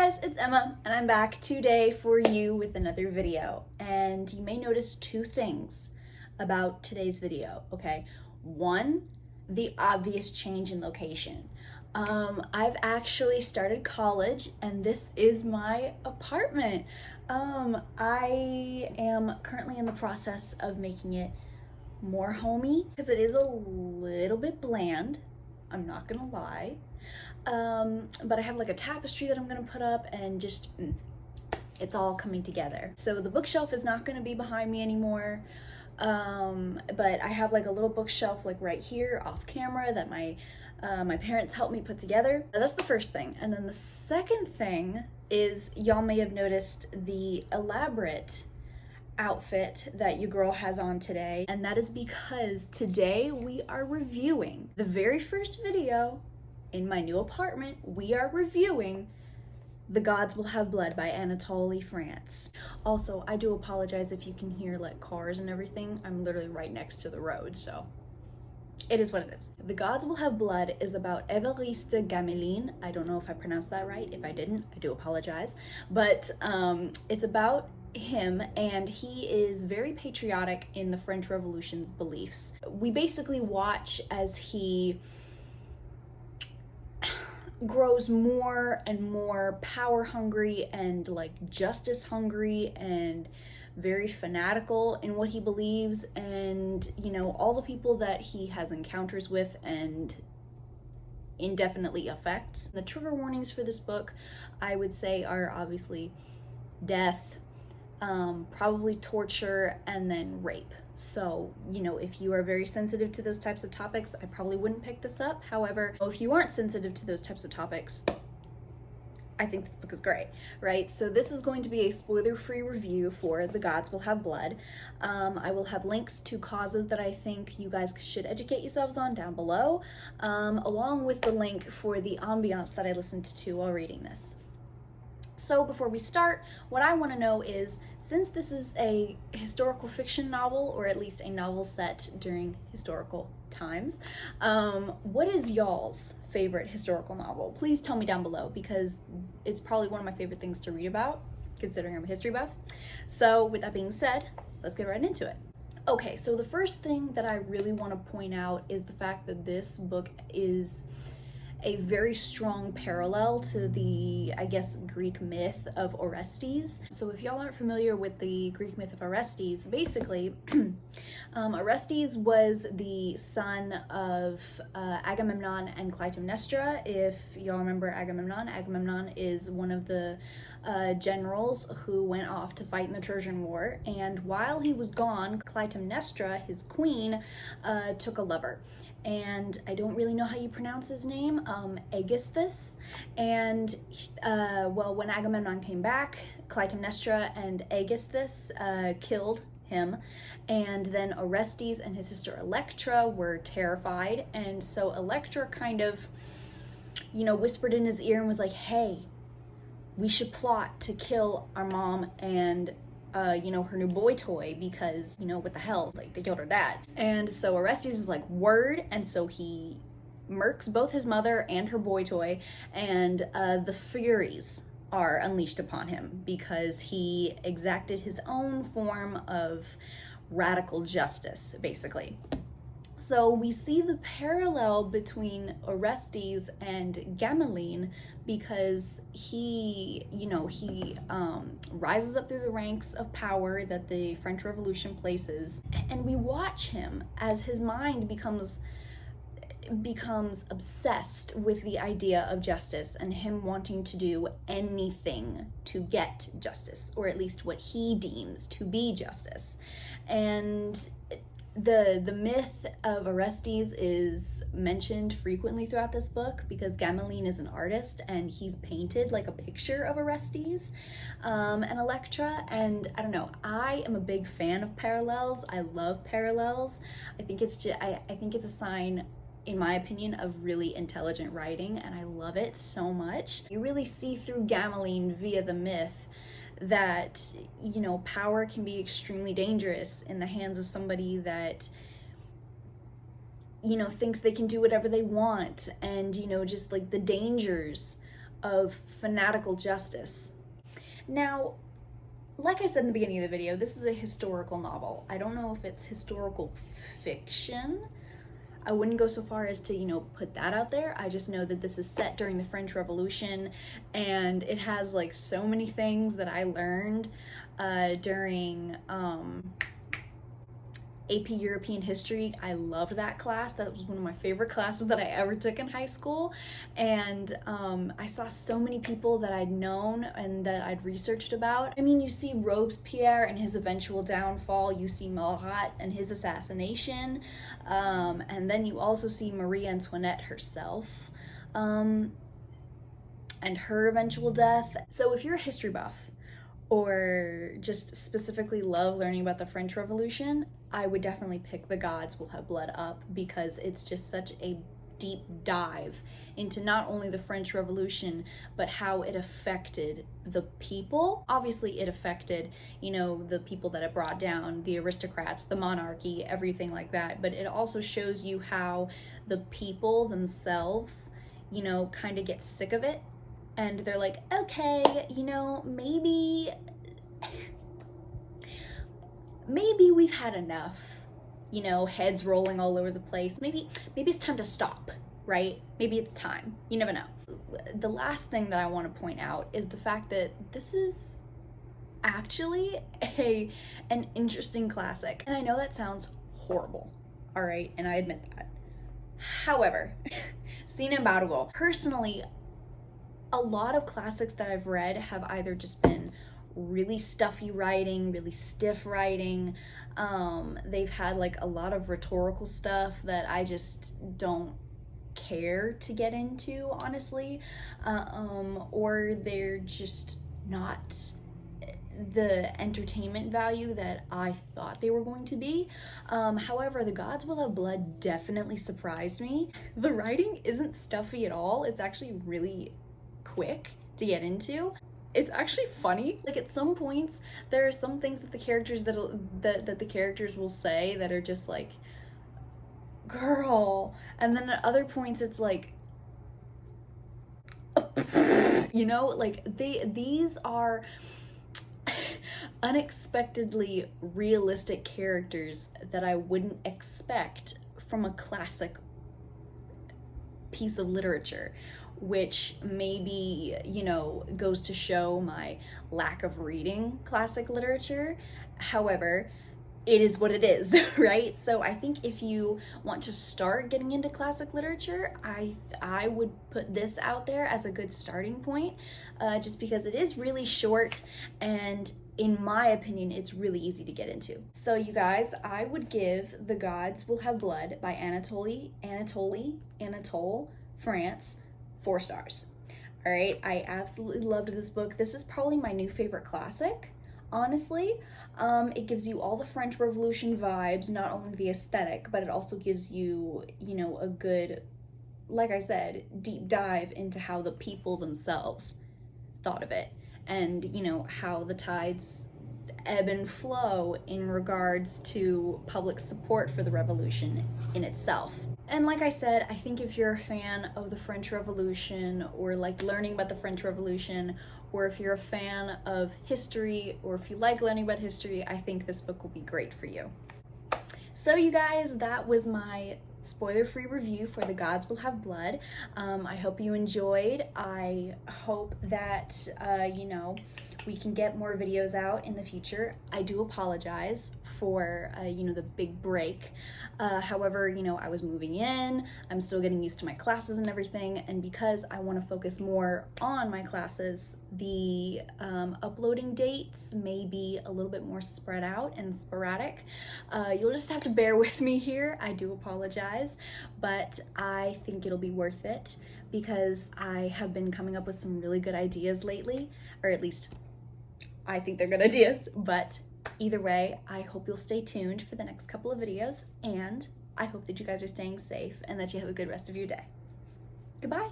guys, it's Emma, and I'm back today for you with another video. And you may notice two things about today's video, okay? One, the obvious change in location. I've actually started college, and this is my apartment. I am currently in the process of making it more homey, because it is a little bit bland, I'm not gonna lie. But I have like a tapestry that I'm gonna put up, and just it's all coming together. So the bookshelf is not gonna be behind me anymore, but I have like a little bookshelf like right here off camera that my parents helped me put together. That's the first thing. And then the second thing is, y'all may have noticed the elaborate outfit that your girl has on today, and that is because today we are reviewing the very first video in my new apartment. We are reviewing The Gods Will Have Blood by Anatole, France. Also, I do apologize if you can hear like cars and everything. I'm literally right next to the road, so it is what it is. The Gods Will Have Blood is about Évariste Gamelin. I don't know if I pronounced that right. If I didn't, I do apologize. But it's about him, and he is very patriotic in the French Revolution's beliefs. We basically watch as he grows more and more power hungry and like justice hungry and very fanatical in what he believes, and you know, all the people that he has encounters with and indefinitely affects. The trigger warnings for this book, I would say, are obviously death, probably torture, and then rape. So, you know, if you are very sensitive to those types of topics, I probably wouldn't pick this up. However, if you aren't sensitive to those types of topics, I think this book is great, right? So this is going to be a spoiler-free review for The Gods Will Have Blood. I will have links to causes that I think you guys should educate yourselves on down below, along with the link for the ambiance that I listened to while reading this. So before we start, what I want to know is, since this is a historical fiction novel, or at least a novel set during historical times, what is y'all's favorite historical novel? Please tell me down below, because it's probably one of my favorite things to read about, considering I'm a history buff. So with that being said, let's get right into it. Okay, so the first thing that I really want to point out is the fact that this book is a very strong parallel to the, I guess, Greek myth of Orestes. So if y'all aren't familiar with the Greek myth of Orestes, basically, Orestes was the son of Agamemnon and Clytemnestra. If y'all remember Agamemnon is one of the generals who went off to fight in the Trojan War, and while he was gone, Clytemnestra, his queen, took a lover. And I don't really know how you pronounce his name, Aegisthus. And well, when Agamemnon came back, Clytemnestra and Aegisthus killed him, and then Orestes and his sister Electra were terrified, and so Electra kind of, you know, whispered in his ear and was like, hey, we should plot to kill our mom and you know, her new boy toy, because, you know, what the hell, like, they killed her dad. And so Orestes is like, word, and so he murks both his mother and her boy toy, and the Furies are unleashed upon him because he exacted his own form of radical justice, basically. So we see the parallel between Orestes and Gamelin, because he, you know, he rises up through the ranks of power that the French Revolution places, and we watch him as his mind becomes obsessed with the idea of justice, and him wanting to do anything to get justice, or at least what he deems to be justice. And the myth of Orestes is mentioned frequently throughout this book, because Gamelin is an artist and he's painted like a picture of Orestes and Electra. And I don't know, I am a big fan of parallels. I love parallels. I think it's just, I think it's a sign, in my opinion, of really intelligent writing, and I love it so much. You really see through Gamelin via the myth that, you know, power can be extremely dangerous in the hands of somebody that, you know, thinks they can do whatever they want, and, you know, just like the dangers of fanatical justice. Now, like I said in the beginning of the video, this is a historical novel. I don't know if it's historical fiction. I wouldn't go so far as to, put that out there. I just know that this is set during the French Revolution, and it has like so many things that I learned during AP European History. I loved that class. That was one of my favorite classes that I ever took in high school. And I saw so many people that I'd known and that I'd researched about. I mean, you see Robespierre and his eventual downfall. You see Marat and his assassination. And then you also see Marie Antoinette herself and her eventual death. So if you're a history buff, or just specifically love learning about the French Revolution, I would definitely pick The Gods Will Have Blood up, because it's just such a deep dive into not only the French Revolution, but how it affected the people. Obviously, it affected, the people that it brought down, the aristocrats, the monarchy, everything like that. But it also shows you how the people themselves, kind of get sick of it. And they're like, okay, maybe we've had enough, heads rolling all over the place. Maybe it's time to stop, right? Maybe it's time. You never know. The last thing that I want to point out is the fact that this is actually an interesting classic. And I know that sounds horrible, all right? And I admit that. However, sin embargo, personally, a lot of classics that I've read have either just been really stuffy writing, really stiff writing. They've had like a lot of rhetorical stuff that I just don't care to get into, honestly. Or they're just not the entertainment value that I thought they were going to be. However, The Gods Will Have Blood definitely surprised me. The writing isn't stuffy at all. It's actually really quick to get into. It's actually funny. Like, at some points there are some things that the characters that the characters will say that are just like, girl, and then at other points it's like like these are unexpectedly realistic characters that I wouldn't expect from a classic piece of literature, which maybe, goes to show my lack of reading classic literature. However, it is what it is, right? So I think if you want to start getting into classic literature, I would put this out there as a good starting point, just because it is really short, and in my opinion, it's really easy to get into. So you guys, I would give The Gods Will Have Blood by Anatole, France, 4 stars. All right, I absolutely loved this book. This is probably my new favorite classic, honestly. It gives you all the French Revolution vibes, not only the aesthetic, but it also gives you, a good, like I said, deep dive into how the people themselves thought of it, and, how the tides ebb and flow in regards to public support for the revolution in itself. And like I said, I think if you're a fan of the French Revolution, or like learning about the French Revolution, or if you're a fan of history, or if you like learning about history, I think this book will be great for you. So you guys, that was my spoiler-free review for The Gods Will Have Blood. I hope you enjoyed. I hope that, we can get more videos out in the future. I do apologize for, the big break. However, I was moving in, I'm still getting used to my classes and everything, and because I want to focus more on my classes, the uploading dates may be a little bit more spread out and sporadic. You'll just have to bear with me here. I do apologize, but I think it'll be worth it, because I have been coming up with some really good ideas lately, or at least I think they're good ideas. But either way, I hope you'll stay tuned for the next couple of videos, and I hope that you guys are staying safe and that you have a good rest of your day. Goodbye.